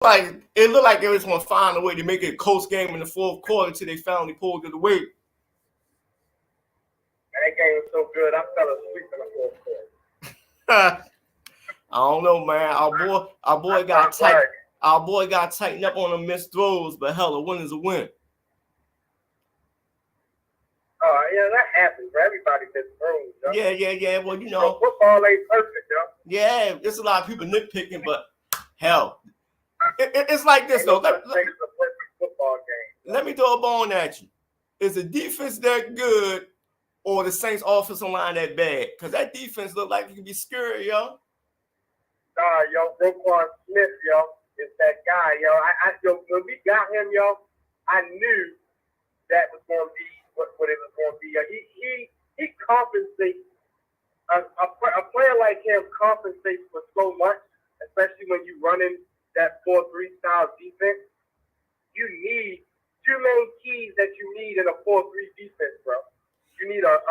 like it looked like they was gonna find a way to make it a close game in the fourth quarter until they finally pulled it away. That game was so good, I fell asleep in the fourth quarter. I don't know, man. Our boy got tight. Right. Our boy got tightened up on the missed throws, but hell, a win is a win. Oh, yeah, that happens for everybody that's throws. Yeah. Well, you know, football ain't perfect, yo. Yeah, there's a lot of people nitpicking, but hell, it's like this though. Let me throw a bone at you. Is the defense that good, or the Saints' offensive line that bad? Because that defense look like it can be scary, yo. Yo, Roquan Smith, yo, is that guy, yo. Yo, when we got him, yo, I knew that was going to be what it was going to be. He compensates. A player like him compensates for so much, especially when you're running that 4-3 style defense. You need two main keys that you need in a 4-3 defense, bro. You need a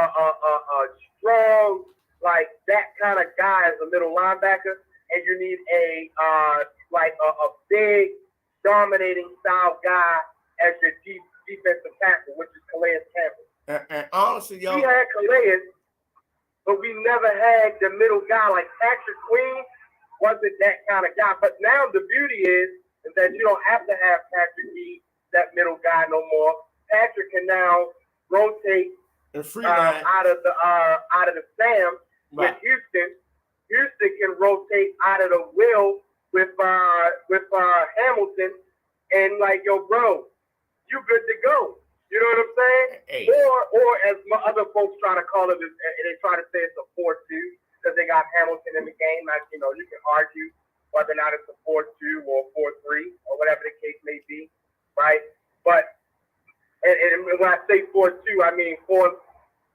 strong, like that kind of guy as a middle linebacker, and you need a big, dominating style guy as your defensive tackle, which is Calais Campbell. And honestly, yo, we had Calais, but we never had the middle guy. Like Patrick Queen wasn't that kind of guy. But now the beauty is that you don't have to have Patrick be that middle guy no more. Patrick can now rotate out of the Sam with Houston. Houston can rotate out of the Will with Hamilton, and like, yo, bro, you good to go. You know what I'm saying? Hey. Or as my other folks try to call it, they try to say it's a 4-2 because they got Hamilton in the game. Like, you know, you can argue whether or not it's a 4-2 or 4-3 or whatever the case may be, right? But and when I say 4-2, I mean four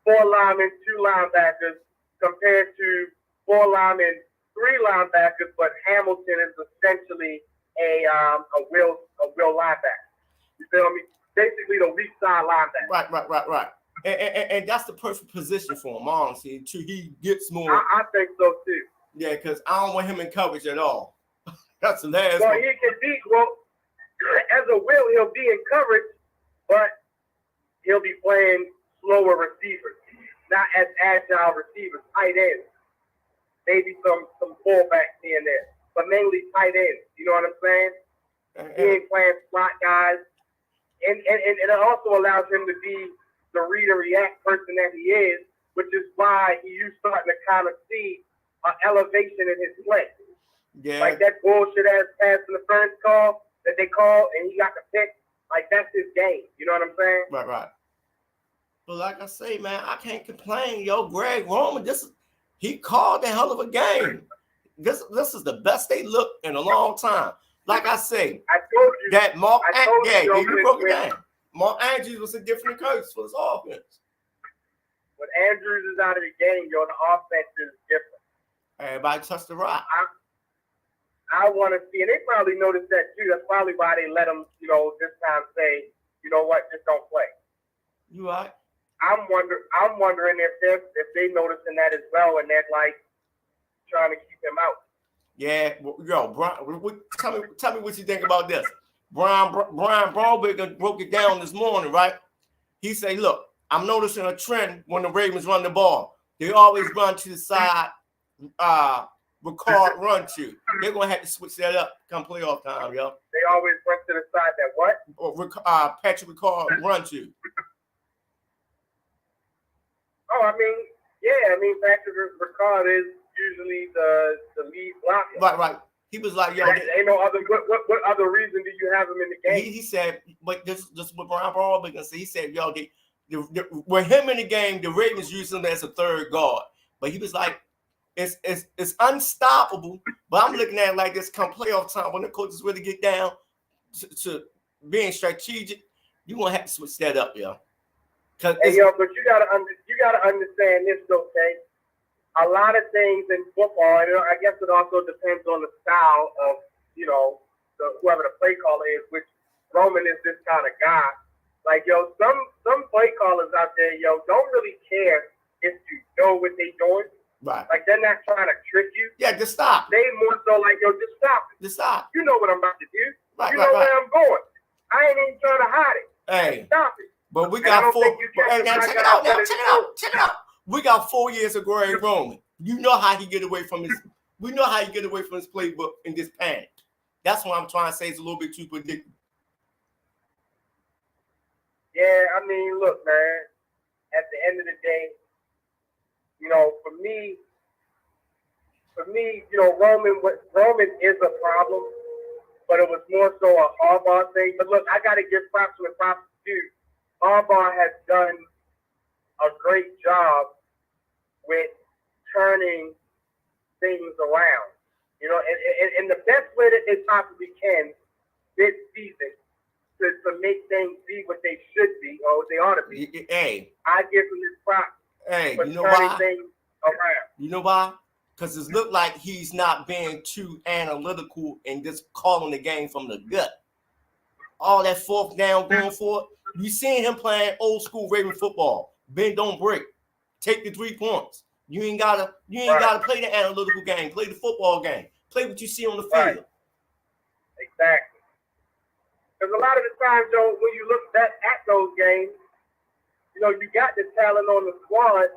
linemen, 2 linebackers compared to 4 linemen, 3 linebackers. But Hamilton is essentially a will linebacker. You feel me? Basically the weak side linebacker. Right. And that's the perfect position for him, honestly, until he gets more. I think so too. Yeah, because I don't want him in coverage at all. That's the last one. He can be, as a will, he'll be in coverage, but he'll be playing slower receivers, not as agile receivers, tight ends. Maybe some fullbacks here and there, but mainly tight ends. You know what I'm saying? He ain't playing slot guys. And it also allows him to be the read and react person that he is, which is why you starting to kind of see an elevation in his play. Yeah. Like that bullshit ass pass interference call that they called and he got the pick. Like that's his game. You know what I'm saying? Right. But like I say, man, I can't complain. Yo, Greg Roman, he called a hell of a game. This is the best they looked in a long time. Like I say, I told you that Mark Andrews, you broke it down. Mark Andrews was a different coach for his offense. When Andrews is out of the game, the offense is different. Everybody touched the rock. I want to see, and they probably noticed that too. That's probably why they let him, this time say, you know what, just don't play. You right? I'm wondering if they noticing that as well, and they're like trying to keep him out. Yeah, yo, Brian, tell me what you think about this. Brian Bromberger broke it down this morning, right? He said, look, I'm noticing a trend when the Ravens run the ball. They always run to the side, Ricard run to. They're going to have to switch that up come playoff time, yo. They always run to the side that what? Patrick Ricard run to. Oh, Patrick Ricard is usually the lead blocker. Right. He was like, yo, ain't no other. What other reason do you have him in the game? He said, but this what Brian Bromberger said. He said, yo, with him in the game, the Ravens use him as a third guard. But he was like, it's unstoppable. But I'm looking at it like this come playoff time when the coaches really get down to being strategic. You gonna have to switch that up, yo. But you gotta understand this, okay? A lot of things in football, and I guess it also depends on the style of, whoever the play caller is, which Roman is this kind of guy. Like, some play callers out there, don't really care if you know what they're doing. Right. Like they're not trying to trick you. Yeah, just stop. They more so like, yo, just stop it. Just stop. You know what I'm about to do. Right, you right, know right. where I'm going. I ain't even trying to hide it. Hey, stop it. But we And I got don't 4. think you can. Now check it out. Now check it out. Check it out. We got 4 years of Greg Roman. You know how he get away from his. We know how he get away from his playbook in this panic. That's what I'm trying to say. It's a little bit too predictable. Yeah, I mean, look, man. At the end of the day, you know, for me, you know, Roman is a problem, but it was more so a Harbaugh thing. But look, I got to give props to props due. Harbaugh has done a great job with turning things around. You know, and the best way that they possibly can this season to make things be what they should be or what they ought to be. Hey, I give him this props. Hey, for you know turning why? Things around. You know why? Because it looked like he's not being too analytical and just calling the game from the gut. All that fourth down going for it. You seen him playing old school Raven football. Bend don't break. Take the 3 points. You ain't gotta play the analytical game. Play the football game. Play what you see on the field. Right. Exactly. Because a lot of the times, though, when you look back at those games, you know, you got the talent on the squad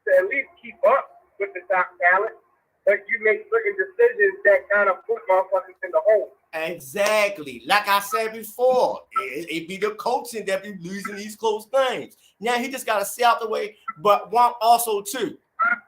to at least keep up with the top talent, but you make certain decisions that kind of put motherfuckers in the hole. Exactly. Like I said before, it be the coaching that be losing these close games. Now he just got to stay out the way, but one also too,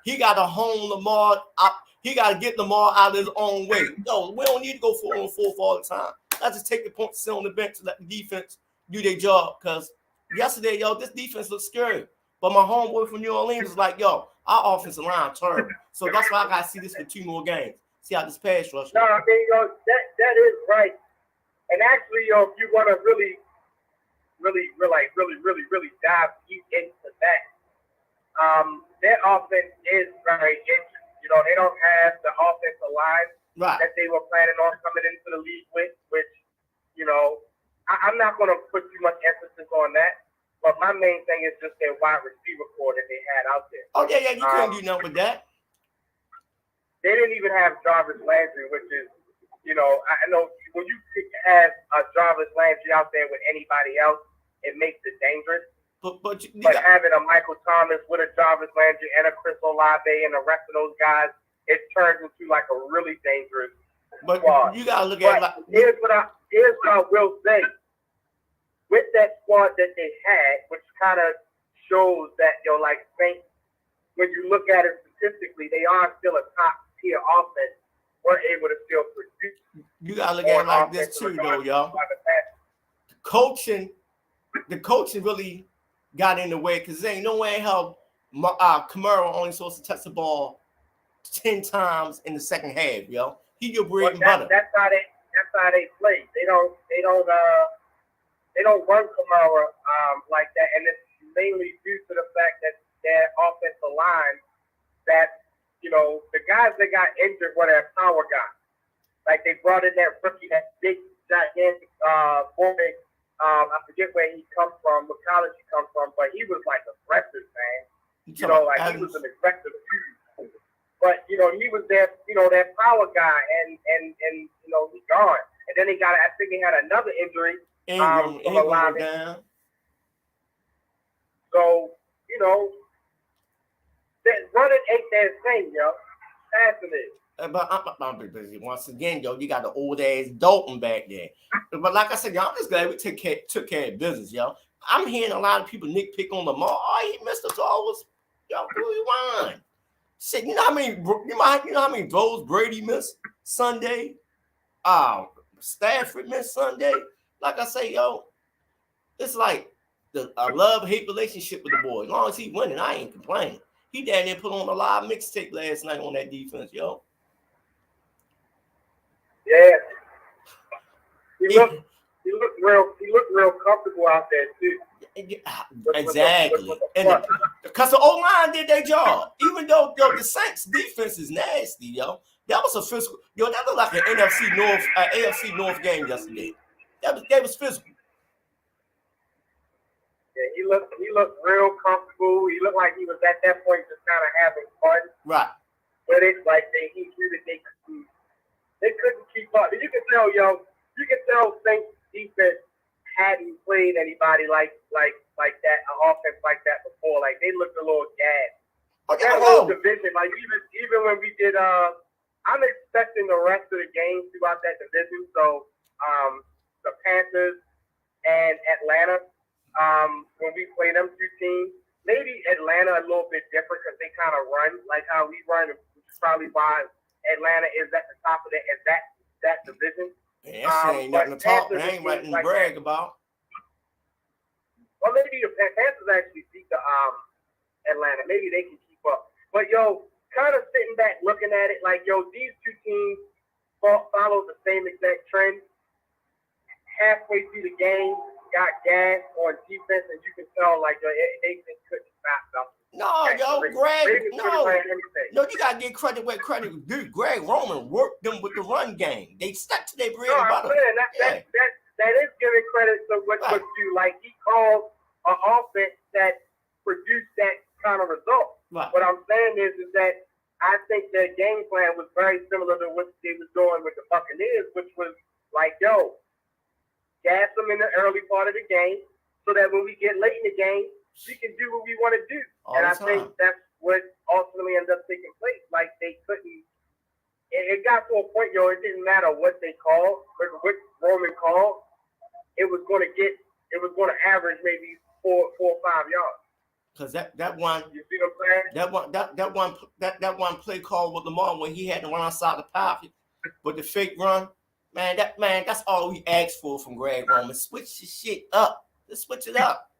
he got to hone Lamar up. He got to get Lamar out of his own way. Yo, we don't need to go 4-on-4 all the time. Let's just take the points, sit on the bench, and let the defense do their job. Because yesterday, yo, this defense looks scary. But my homeboy from New Orleans was like, yo, our offensive line terrible. So that's why I got to see this for 2 more games. See how this pass rush. No, I mean, yo, that is right. And actually, yo, if you want to really dive deep into that, their offense is very interesting. You know, they don't have the offensive line that they were planning on coming into the league with, which, you know, I'm not going to put too much emphasis on that. But my main thing is just their wide receiver core that they had out there. Oh, yeah, you couldn't do nothing with that. They didn't even have Jarvis Landry, which is, you know, I know when you have a Jarvis Landry out there with anybody else, it makes it dangerous. But having a Michael Thomas with a Jarvis Landry and a Chris Olave and the rest of those guys, it turns into like a really dangerous squad. You gotta look at here's what I will say. With that squad that they had, which kind of shows that, you know, like Saints, when you look at it statistically, they are still a top tier offense. We're able to still produce. You gotta look at it like this too, though, y'all. The coaching really got in the way because there ain't no way in hell Kamara only supposed to touch the ball 10 times in the second half, yo. He your bread and butter. That's how they play. They don't run Kamara like that, and it's mainly due to the fact that their offensive line, that, you know, the guys that got injured were their power guys. Like they brought in that rookie, that big gigantic boy. I forget where he comes from, what college he comes from, but he was like aggressive, man. You know, like he was an aggressive dude. But you know, he was their, you know, their power guy, and you know, he's gone. And then I think he had another injury. Ingram down. So, you know, running ain't that thing, yo. Passing it. But once again, yo, you got the old ass Dalton back there. But like I said, y'all, I'm just glad we took care of business, yo. I'm hearing a lot of people nitpick on Lamar. Oh, he missed the throws. Yo, rewind. Shit, you know how many throws Brady missed Sunday? Stafford missed Sunday. Like I say, yo, it's like a love-hate relationship with the boy. As long as he winning, I ain't complaining. He down there put on a live mixtape last night on that defense, yo. Yeah. He looked real comfortable out there too. Exactly. Because the O-line did their job. Even though the Saints defense is nasty, yo. That was a physical. Yo, that looked like an AFC North game yesterday. That was physical. Yeah, he looked real comfortable. He looked like he was at that point just kind of having fun. Right. But it's like he knew that they couldn't keep up. And you can tell, Saints defense hadn't played anybody like that, an offense like that before. Like they looked a little gassed. Okay, That whole division, like even when we did, I'm expecting the rest of the games throughout that division. So the Panthers and Atlanta, when we play them two teams, maybe Atlanta a little bit different because they kind of run like how we run, which is probably why Atlanta is at the top of that division. Man, that shit ain't nothing to talk. That ain't nothing to brag about. Well, maybe the Panthers actually beat the Atlanta. Maybe they can keep up. But kind of sitting back looking at it, like these two teams follow the same exact trend. Halfway through the game, got gas on defense, and you can tell like they couldn't stop them. No, Greg. No, you gotta give credit where credit is due. Greg Roman worked them with the run game. They stuck to their bread and butter. That is giving credit to what you like. He called an offense that produced that kind of result. Right. What I'm saying is that I think their game plan was very similar to what they was doing with the Buccaneers, which was like, gas them in the early part of the game so that when we get late in the game, we can do what we want to do. And I think that's what ultimately ended up taking place. Like they couldn't. It got to a point, it didn't matter what they called, what Roman called. It was going to average maybe 4 or 5 yards. Because that one, you see what I'm saying? That one play call with Lamar when he had to run outside the pocket with the fake run, that's all we asked for from Greg Roman. Switch the shit up. Just switch it up.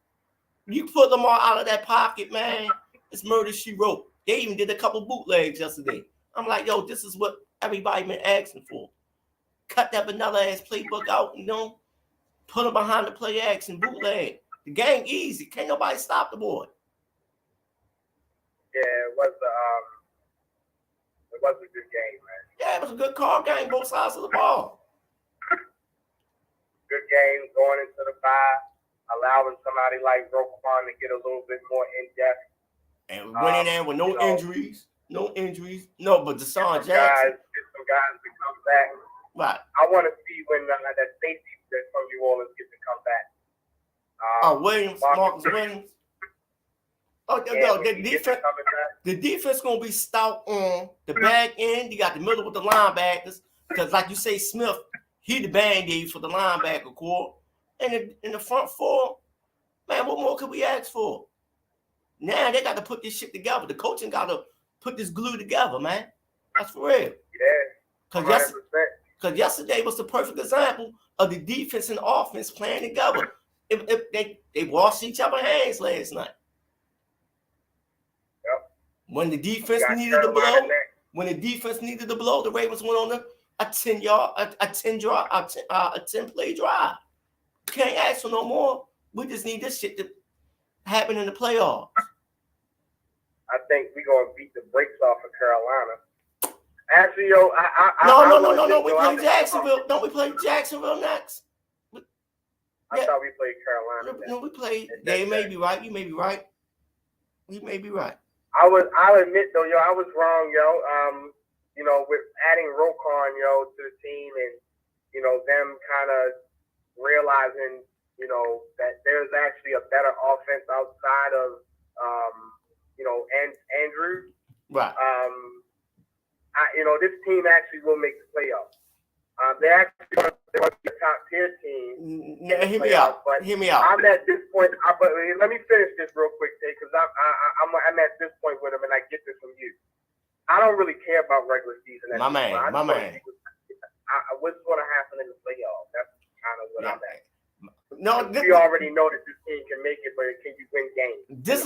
You put Lamar out of that pocket, man. It's murder she wrote. They even did a couple bootlegs yesterday. I'm like, this is what everybody been asking for. Cut that vanilla ass playbook out and put him behind the play action bootleg. The game easy. Can't nobody stop the boy. Yeah, it was a good game, man. Yeah, it was a good call game, both sides of the ball. Good game going into the bye, allowing somebody like Roquan to get a little bit more in depth. And we went in there with no injuries. No, but Deshaun Jackson. Get some guys to come back. Right. I want to see when that safety from New Orleans gets to come back. Marcus Williams. The defense gonna be stout on the back end. You got the middle with the linebackers, because like you say, Smith, he the band-aid for the linebacker core. And in the front four, man, what more could we ask for? Now they got to put this shit together. The coaching got to put this glue together, man. That's for real. Yeah. Because yesterday was the perfect example of the defense and offense playing together. If they washed each other's hands last night. Yep. When the defense needed to blow, the Ravens went on a 10-play drive. Can't ask for no more. We just need this shit to happen in the playoffs. I think we're gonna beat the brakes off of Carolina. Actually, No. We play Jacksonville. Don't we play Jacksonville next? I thought we played Carolina. No, we played. Yeah, you may be right. You may be right. I'll admit though, I was wrong, with adding Roquan, to the team, and them kind of realizing, that there's actually a better offense outside of, Andrews. Right. This team actually will make the playoffs. They're actually going to be a top tier team. Hear me out. I'm at this point. But let me finish this real quick, because I'm at this point with them, and I get this from you. I don't really care about regular season. My man. What's going to happen in the playoffs? That's kind of what I'm at. No, we already know that this team can make it, but can you win games? This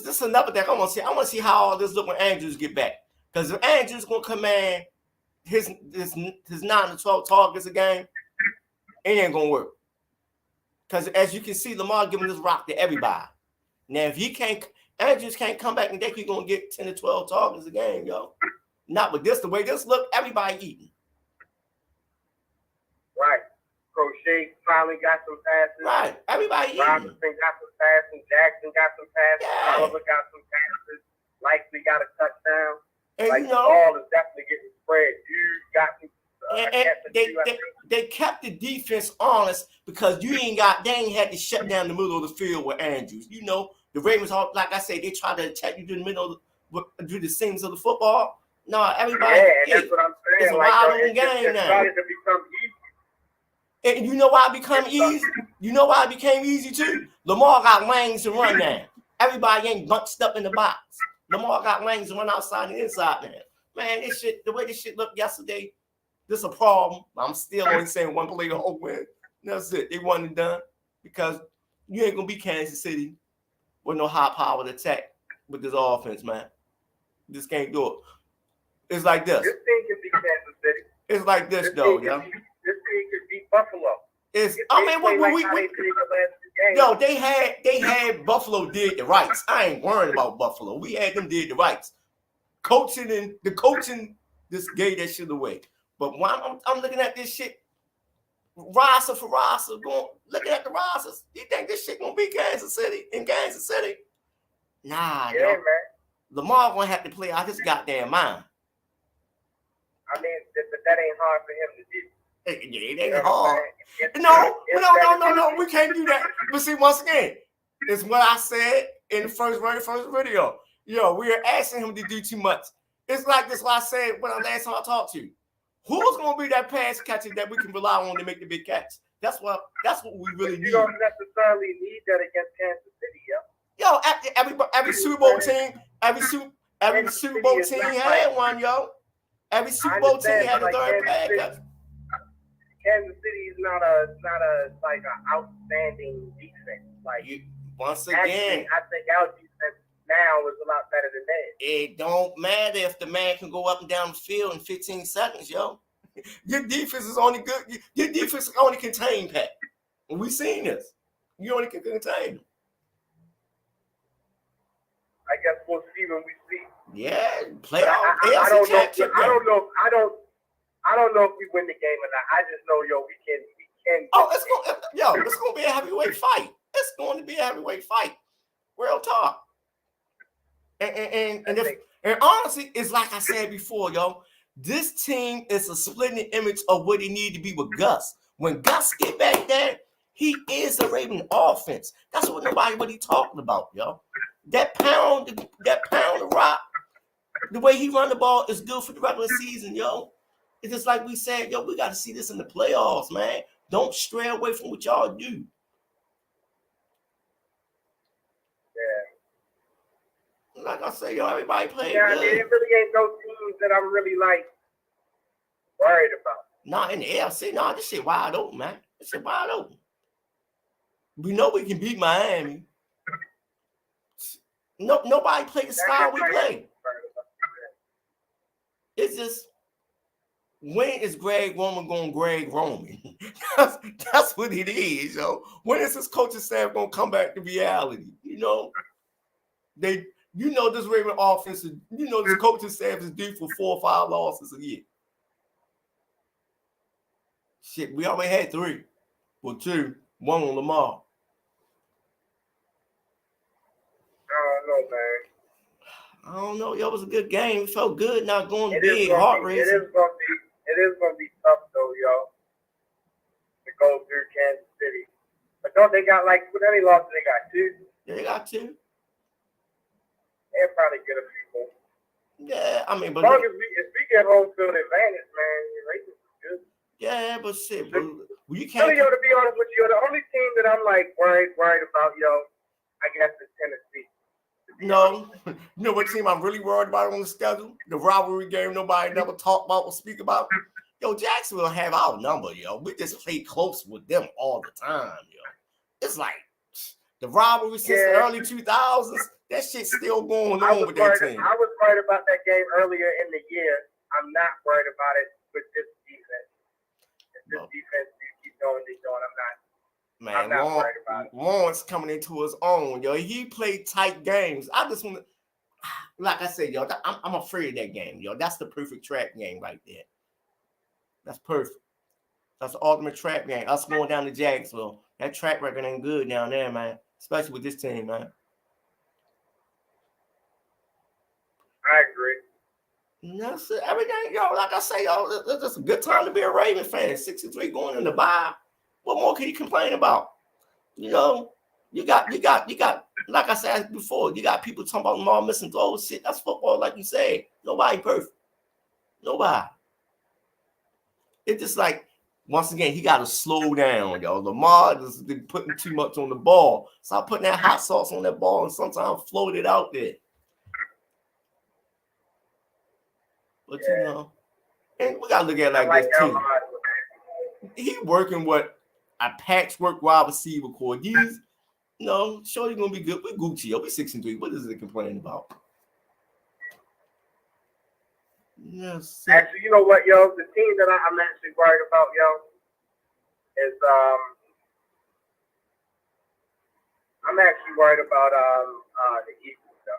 is another thing I want to see. I want to see how all this look when Andrews get back. Because if Andrews gonna command his 9 to 12 targets a game, it ain't gonna work. Because as you can see, Lamar giving this rock to everybody. Now, if Andrews can't come back and think he's gonna get 10 to 12 targets a game, Not with this, the way this look, everybody eating. Right. Pro O'Shea finally got some passes. Right. Everybody Robinson got some passes. Jackson got some passes. Yeah. Oliver got some passes. Likely got a touchdown. and Like, you the know, ball is definitely getting spread. Dude got some. and they kept the defense honest because they ain't had to shut down the middle of the field with Andrews. You know, the Ravens, like I say, they try to attack you through the middle, through the seams of the football. No, everybody. Yeah, and that's what I'm saying. It's a like, wide open game it now. started to become easy. And you know why it became easy? You know why it became easy too? Lamar got lanes to run now. Everybody ain't bunched up in the box. Lamar got lanes to run outside and inside now. Man, this shit, the way this shit looked yesterday, this is a problem. I'm still only saying one play the whole win. That's it. They wasn't done because you ain't gonna be Kansas City with no high-powered attack with this offense, man. Just can't do it. It's like this. This team can beat Kansas City. It's like this though, yo. This team could beat Buffalo. They had Buffalo did the rights. I ain't worrying about Buffalo. We had them did the rights. Coaching, this gave that shit away. But when I'm looking at this shit, roster for roster, looking at the rosters, you think this shit gonna be Kansas City in Kansas City? Nah, yeah, man. Lamar gonna have to play out his goddamn mind. I mean, that ain't hard for him to do. It ain't hard. No, we can't do that. But see, once again, it's what I said in the first video. Yo, we are asking him to do too much. It's like this what I said when last time I talked to you. Who's gonna be that pass catcher that we can rely on to make the big catch? That's what we really need. You don't necessarily need that against Kansas City, yo. Every Super Bowl team, every Super Bowl team had one, yo. Every Super Bowl team had a third pass catcher. Kansas City is not a like an outstanding defense. Like, once again, actually, I think our defense now is a lot better than that. It don't matter if the man can go up and down the field in 15 seconds, yo. Your defense is only good. Your defense can only contain Pat. And we seen this. You only can contain him. I guess we'll see when we see. Yeah, playoff. I don't know if we win the game or not. I just know, yo, we can. Oh, it's gonna be a heavyweight fight. It's going to be a heavyweight fight. Real talk. And honestly, it's like I said before, yo. This team is a splitting image of what he need to be with Gus. When Gus get back there, he is the Raven offense. That's what nobody really talking about, yo. That pound of rock, the way he run the ball is good for the regular season, yo. It's just like we said, yo, we got to see this in the playoffs, man. Don't stray away from what y'all do. Yeah. Like I say, yo, everybody playing good. I mean, it really ain't no teams that I'm really, like, worried about. Nah, in the AFC, nah, this shit wide open, man. This shit wide open. We know we can beat Miami. Nobody play the style we play. It's just, when is Greg Roman going Greg Roman? that's what it is, yo. When is this coaching staff going to come back to reality? You know, this Raven offense, this coaching staff is due for 4 or 5 losses a year. Shit, we already had 3. Well, 2, 1 on Lamar. I don't know. Yo, it was a good game. It felt good not going big, heart racing. It is gonna be tough though, yo, to go through Kansas City. But don't they got like with any losses they got 2? Yeah, they got 2. They'll probably get a few more. Yeah, I mean, but as long as we get home field advantage, man, your Ravens is good. Yeah, but shit, bro, you can't. Yo, to be honest with you, the only team that I'm like worried about, yo, I guess is Tennessee. No, you know what team I'm really worried about on the schedule? The rivalry game nobody never talk about or speak about. Yo, Jacksonville have our number, yo. We just play close with them all the time, yo. It's like the rivalry since the early 2000s. That shit's still going on with that team. I was worried about that game earlier in the year. I'm not worried about it with this defense. If this defense keep doing, I'm not. Man, Lawrence coming into his own, yo. He played tight games. I just want to, like I said, yo, I'm afraid of that game, yo. That's the perfect track game right there. That's perfect. That's the ultimate trap game. Us going down to Jacksonville. That track record ain't good down there, man. Especially with this team, man. I agree. That's it. Everything, like I say, it's just a good time to be a Raven fan. 63 going in the bye. What more can you complain about? You got, like I said before, you got people talking about Lamar missing throws. Shit, that's football, like you said. Nobody perfect. Nobody. It's just like, once again, he got to slow down, yo. Lamar has been putting too much on the ball. Stop putting that hot sauce on that ball and sometimes float it out there. But, and we got to look at it like this, too. He working what a patchwork wide receiver core. These, Shorty going to be good. We're Gucci, yo. We're 6-3. What is it complaining about? Yes. Actually, you know what, yo? The team that I'm actually worried about, yo, is I'm actually worried about the Eagles, yo.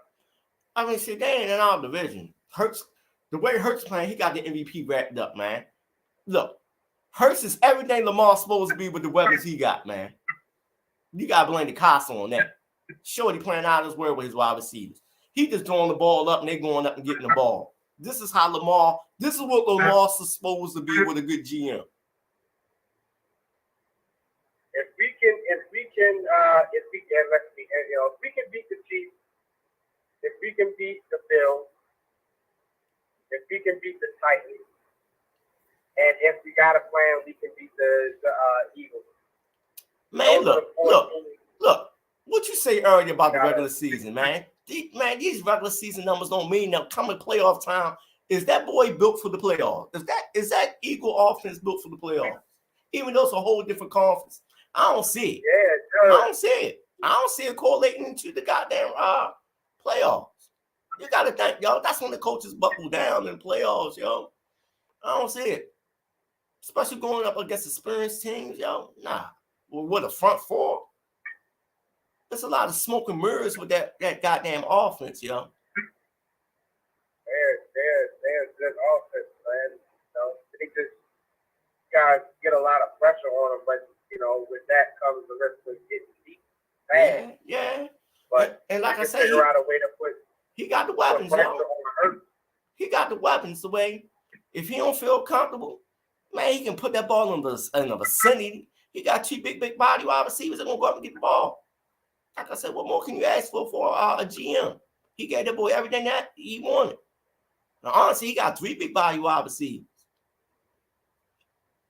I mean, see, they ain't in our division. Hurts, the way Hurts playing, he got the MVP wrapped up, man. Look, Hurts is everything Lamar's supposed to be with the weapons he got, man. You got to blame the Casa on that. Shorty playing out of his word with his wide receivers. He just throwing the ball up and they going up and getting the ball. This is what Lamar's supposed to be with a good GM. If we can beat the Chiefs, if we can beat the Bills, if we can beat the Titans, and if we got a plan, we can beat the Eagles. Man, look. What you say earlier about the regular season, man? These regular season numbers don't mean now. Coming playoff time, is that boy built for the playoffs? Is that Eagle offense built for the playoffs? Even though it's a whole different conference, I don't see it. Yeah, I don't see it. I don't see it correlating into the goddamn playoffs. You got to think, yo. That's when the coaches buckle down in the playoffs, yo. I don't see it, especially going up against experienced teams, yo. Nah, with a front four. There's a lot of smoke and mirrors with that goddamn offense, yo. They're good offense, man. They just gotta get a lot of pressure on them, but with that comes the risk of getting beat bad. Yeah. But and like I said, figure out a way to put. He got the weapons, yo. He got the weapons. The way, if he don't feel comfortable, man, he can put that ball in the vicinity. He got two big body wide receivers that gonna go up and get the ball. Like I said, what more can you ask for a GM? He gave that boy everything that he wanted. Now, honestly, he got three big body wide receivers.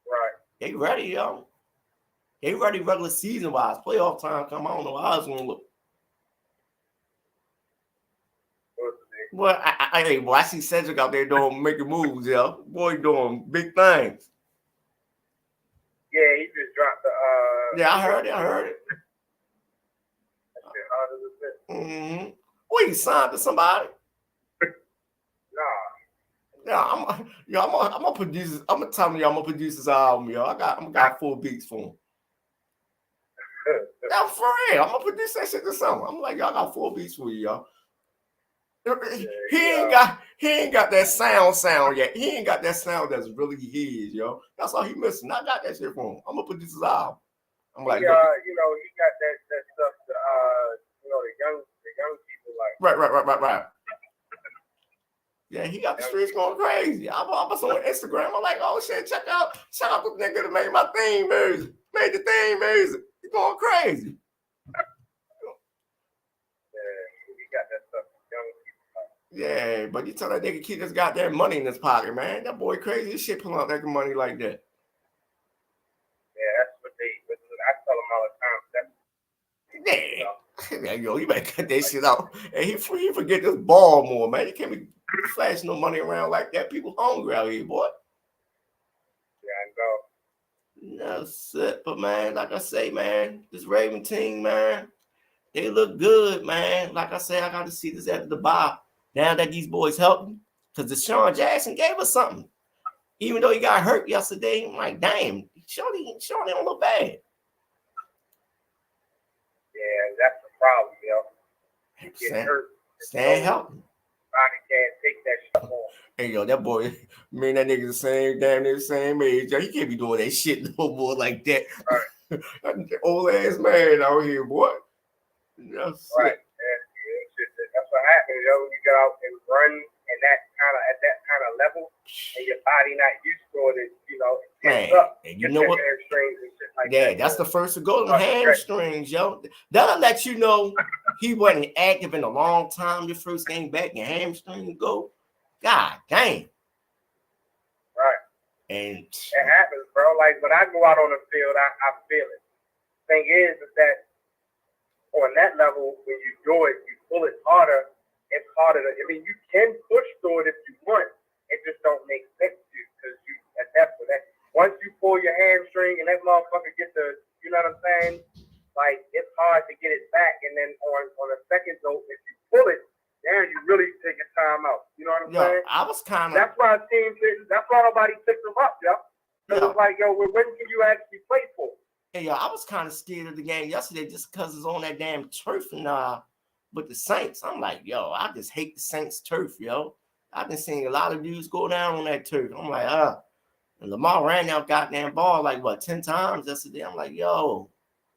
Right. They ready, yo. They ready regular season wise. Playoff time come. I don't know how it's gonna look. Well, I see Cedric out there making moves, yo. Boy, doing big things. Yeah, he just dropped the. Yeah, I heard it. Mm-hmm. What, he signed to somebody? Nah. Yeah, I'm gonna produce. I'm gonna tell you, I'm gonna produce this album, yo. I got 4 beats for him. Yeah, for real. I'm gonna produce that shit this summer. I'm like, y'all got 4 beats for you, y'all. He ain't got that sound yet. He ain't got that sound that's really his, yo. That's all he missing. I got that shit for him. I'm gonna produce his album. I'm like, he got that stuff. The young people like. Right. Yeah, he got the streets going crazy. I was on Instagram. I'm like, oh shit, check out the nigga that made my theme music. Made the theme music. He's going crazy. Yeah, he got that stuff. Young people like. Yeah, but you tell that nigga keep this goddamn money in his pocket, man. That boy crazy as shit pulling out that money like that. Yeah, that's what I tell him all the time. Yeah, yo, you better cut that shit out. And he forget this ball more, man. You can't be flashing no money around like that. People hungry out here, boy. Yeah, I know. That's it. But man, like I say, man, this Raven team, man, they look good, man. Like I say, I got to see this after the bye. Now that these boys help me, because Deshaun Jackson gave us something. Even though he got hurt yesterday, I'm like, damn, Shorty don't look bad. Yeah, that's the problem, yo. He get hurt. Staying healthy. body can't take that shit on. Hey, yo, that boy, man, that nigga the same, damn near the same age. Yo, he can't be doing that shit no more like that. Right. Old ass man out here, boy. That's Right. it. That's what happens, yo. You get out and run and at that kind of level, and your body not used to it, you know, it tense Man, up. and you Get know your what? hamstrings and shit like Yeah, that. that's the first to go. Them Start to stretch. hamstrings, yo. That'll let you know he wasn't active in a long time. The first game back, your hamstring go. God dang. Right. And It happens, bro. Like when I go out on the field, I feel it. Thing is that on that level, when you do it, you pull it harder. It's harder to. I mean, you can push through it if you want. It just don't make sense to you because you at that point. Once you pull your hamstring and that motherfucker get the, you know what I'm saying? Like it's hard to get it back. And then on a second note, if you pull it, then you really take a time out. You know what I'm saying? I was kind of. That's why teams didn't. That's why nobody picked them up, yo. Because it's like, yo, when can you actually play for? Hey, yo, I was kind of scared of the game yesterday just because it's on that damn turf and with the Saints. I'm like, yo, I just hate the Saints turf, yo. I've been seeing a lot of dudes go down on that turf. I'm like, and Lamar ran out goddamn ball like what 10 times yesterday. I'm like, yo,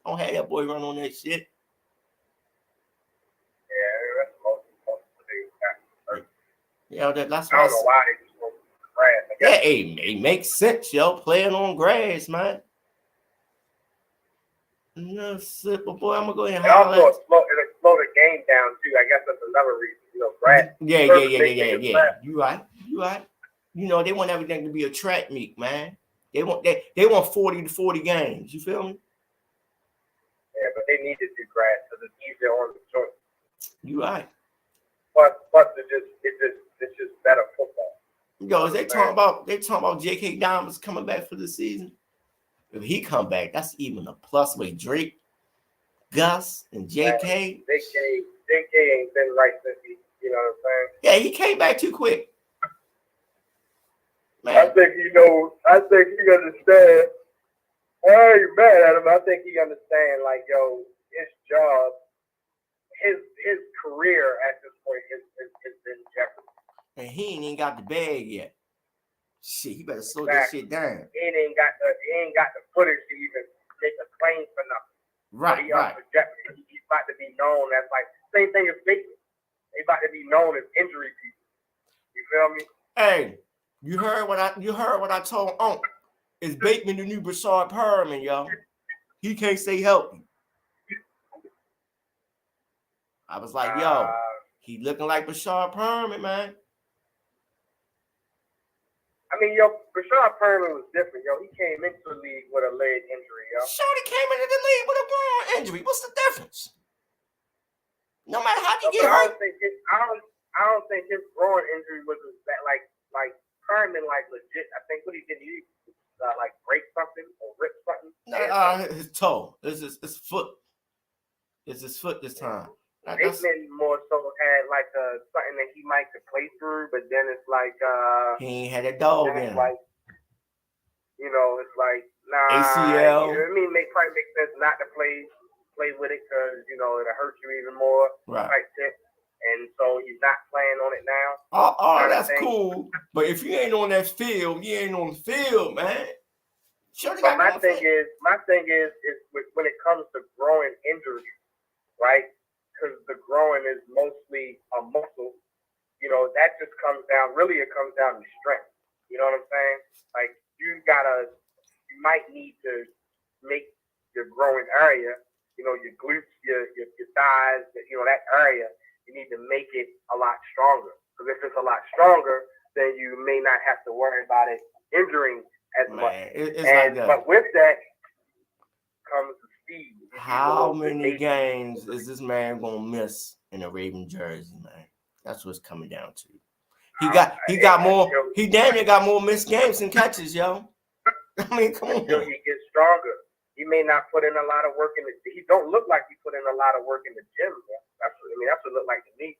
don't have that boy run on that shit. Yeah, that's the most thing. Yeah, that's why. I don't know why they just go to the grass. Yeah, it makes sense, yo. Playing on grass, man. No, but boy, I'm gonna go ahead and also it'll slow the game down too. I guess that's another reason. You know, grass. Yeah. You right. You know, they want everything to be a track meet, man. They want 40 to 40 games. You feel me? Yeah, but they need to do grass because it's easier on the joint. You right. Plus it's just better football. Yo, they talking about J.K. Diamonds coming back for the season. If he come back, that's even a plus with Drake, Gus, and J.K. J.K. ain't been right since he, you know what I'm saying? Yeah, he came back too quick. Man. I think he understands. I ain't mad at him. I think he understands, like, yo, his job, his career at this point is in jeopardy. And he ain't even got the bag yet. Shit, he better slow that shit down. He ain't got the footage to even make a claim for nothing. Right. He's about to be known as like same thing as Bateman. He's about to be known as injury people. You feel me? Hey, you heard what I told Unc. Is Bateman the new Brashard Perriman, yo? He can't stay healthy. I was like, yo, he looking like Brashard Perriman, man. I mean, yo, Brashard Perriman was different, yo. He came into the league with a leg injury, yo. Shorty came into the league with a groin injury. What's the difference? No matter how you get hurt. I don't think his groin injury was that like Perriman like legit. I think what he did, he like break something or rip something. His toe. It's his foot. It's his foot this time. Bateman more so had like something that he might could play through, but then it's like he ain't had a dog in him. Like, you know, it's like ACL. You know what I mean? Probably make sense not to play with it because you know it'll hurt you even more. Right. Type shit. And so he's not playing on it now. That's cool. But if you ain't on that field, you ain't on the field, man. But my thing is when it comes to growing injuries, right? Because the growing is mostly a muscle, you know, that just comes down, really it comes down to strength. You know what I'm saying? Like you might need to make your growing area, you know, your glutes, your thighs, you know, that area, you need to make it a lot stronger. Because if it's a lot stronger, then you may not have to worry about it injuring as much. But with that comes the speed. How many games is this man gonna miss in a Raven jersey, man? That's what's coming down to. He got more. He damn near got more missed games than catches, yo. I mean, come on. Until he gets stronger, he may not put in a lot of work in the. He don't look like he put in a lot of work in the gym. That's what it look like to me.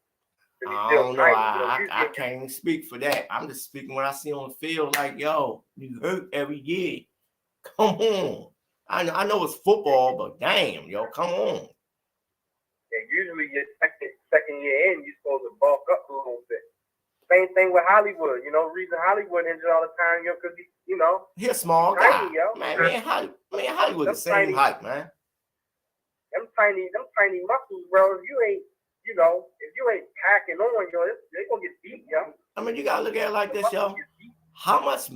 I don't know. I can't even speak for that. I'm just speaking what I see on the field. Like, yo, you hurt every year. Come on. I know it's football, but damn, yo, come on. Yeah, usually your second year in, you're supposed to bulk up a little bit. Same thing with Hollywood. You know, reason Hollywood injured all the time, yo, because he's a small tiny, guy. yo. Hollywood the same height, man. Them tiny muscles, bro. If you ain't packing on, yo, they gonna get beat, yo. I mean, you gotta look at it like this, yo. How much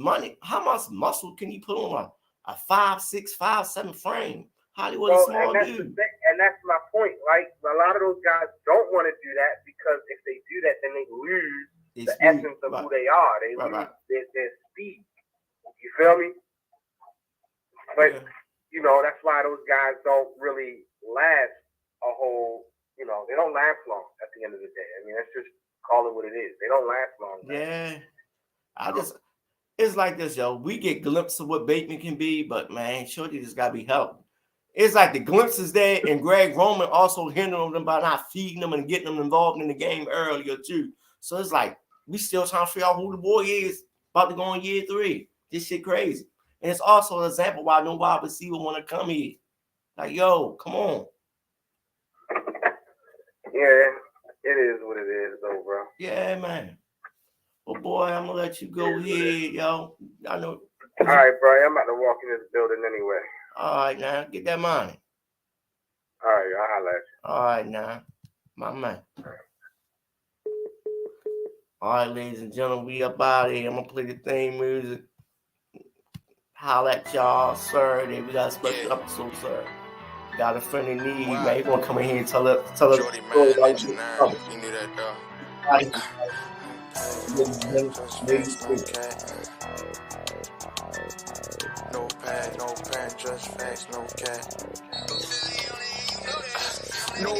muscle can you put on a 5'6", 5'7" frame? Hollywood is small dude. And that's my point, right? A lot of those guys don't want to do that because if they do that, then they lose the essence of who they are. They lose their speed. You feel me? But that's why those guys don't really last a whole. They don't last long at the end of the day. I mean, let's just call it what it is. They don't last long. Man. Yeah, it's like this, yo. We get glimpses of what Bateman can be, but man, Shorty just gotta be helped. It's like the glimpses there, and Greg Roman also hindering them by not feeding them and getting them involved in the game earlier too. So it's like we still trying to figure out who the boy is about to go in year 3. This shit crazy, and it's also an example why no wide receiver want to come here. Like, yo, come on. Yeah, it is what it is, though, bro. Yeah, man. Well, boy, I'm gonna let you go here, yo. I know. All right, bro. I'm about to walk in this building anyway. All right, now get that money. All right, I'll holler at you. All right, now, my man. All right, ladies and gentlemen, we up out of here. I'm gonna play the theme music. Holla at y'all, sir. Then we got a special episode, sir. Got a friend in need, man. You gonna come in here and tell us Jordy, man, legendary. You knew that, though. No pad, just facts, no cat. No